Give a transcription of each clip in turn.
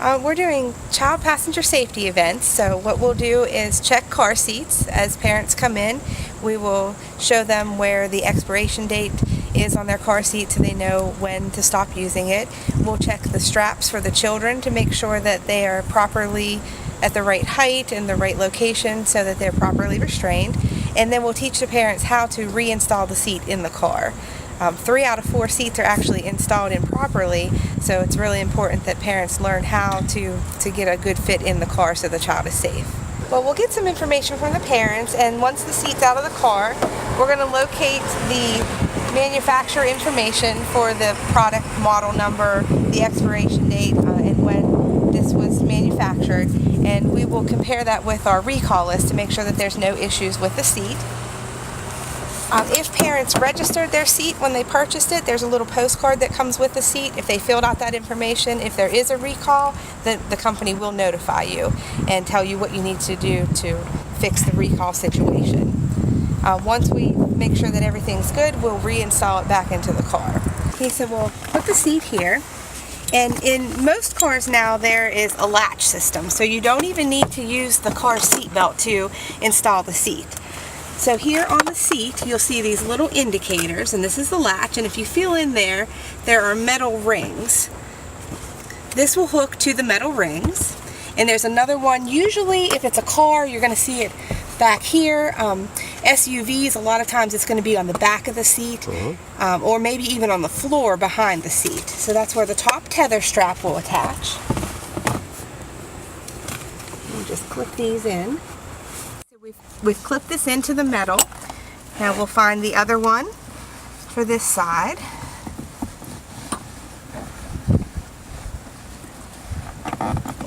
We're doing child passenger safety events, so what we'll do is check car seats as parents come in. We will show them where the expiration date is on their car seat so they know when to stop using it. We'll check the straps for the children to make sure that they are properly at the right height and the right location so that they're properly restrained. And then we'll teach the parents how to reinstall the seat in the car. 3 out of 4 seats are actually installed improperly, so it's really important that parents learn how to get a good fit in the car so the child is safe. Well, we'll get some information from the parents, and once the seat's out of the car, we're going to locate the manufacturer information for the product model number, the expiration date, and when this was manufactured, and we will compare that with our recall list to make sure that there's no issues with the seat. If parents registered their seat when they purchased it, there's a little postcard that comes with the seat. If they filled out that information, if there is a recall, the company will notify you and tell you what you need to do to fix the recall situation. Once we make sure that everything's good, we'll reinstall it back into the car. Okay, so we'll put the seat here. And in most cars now, there is a latch system, so you don't even need to use the car seat belt to install the seat. So here on the seat, you'll see these little indicators, and this is the latch, and if you feel in there, there are metal rings. This will hook to the metal rings, and there's another one. Usually, if it's a car, you're going to see it back here. SUVs, a lot of times it's going to be on the back of the seat, or maybe even on the floor behind the seat. So that's where the top tether strap will attach. You just clip these in. We've clipped this into the metal. Now we'll find the other one for this side.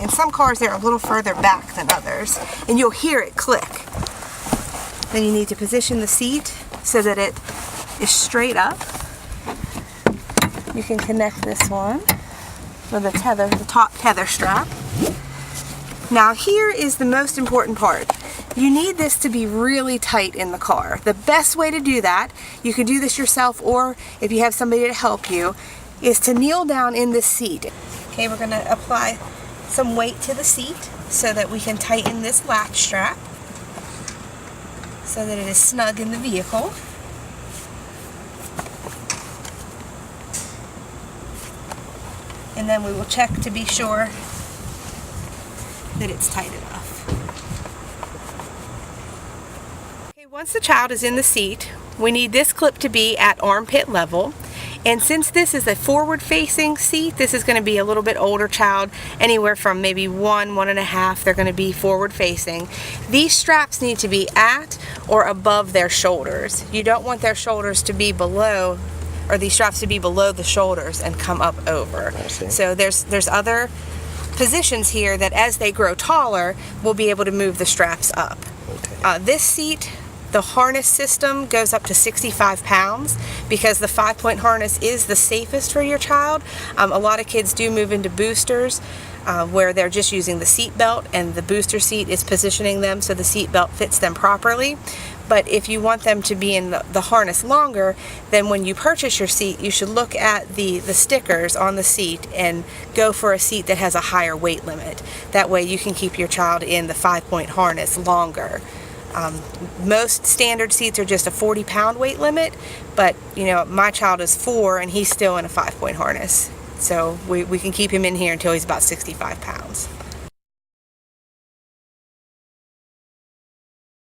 In some cars they're a little further back than others, and you'll hear it click. Then you need to position the seat so that it is straight up. You can connect this one with the top tether strap. Now here is the most important part. You need this to be really tight in the car. The best way to do that, you can do this yourself, or if you have somebody to help you, is to kneel down in this seat. Okay, we're going to apply some weight to the seat so that we can tighten this latch strap so that it is snug in the vehicle. And then we will check to be sure that it's tight enough. Once the child is in the seat, we need this clip to be at armpit level. And since this is a forward-facing seat, this is going to be a little bit older child, anywhere from maybe 1.5, they're going to be forward-facing. These straps need to be at or above their shoulders. You don't want their shoulders to be below, or these straps to be below the shoulders and come up over. So there's other positions here that as they grow taller, we'll be able to move the straps up. Okay. This seat, the harness system goes up to 65 pounds because the 5-point harness is the safest for your child. A lot of kids do move into boosters where they're just using the seat belt, and the booster seat is positioning them so the seat belt fits them properly. But if you want them to be in the harness longer, then when you purchase your seat, you should look at the stickers on the seat and go for a seat that has a higher weight limit. That way you can keep your child in the 5-point harness longer. Most standard seats are just a 40-pound weight limit, but you know, my child is 4 and he's still in a 5-point harness. So we can keep him in here until he's about 65 pounds.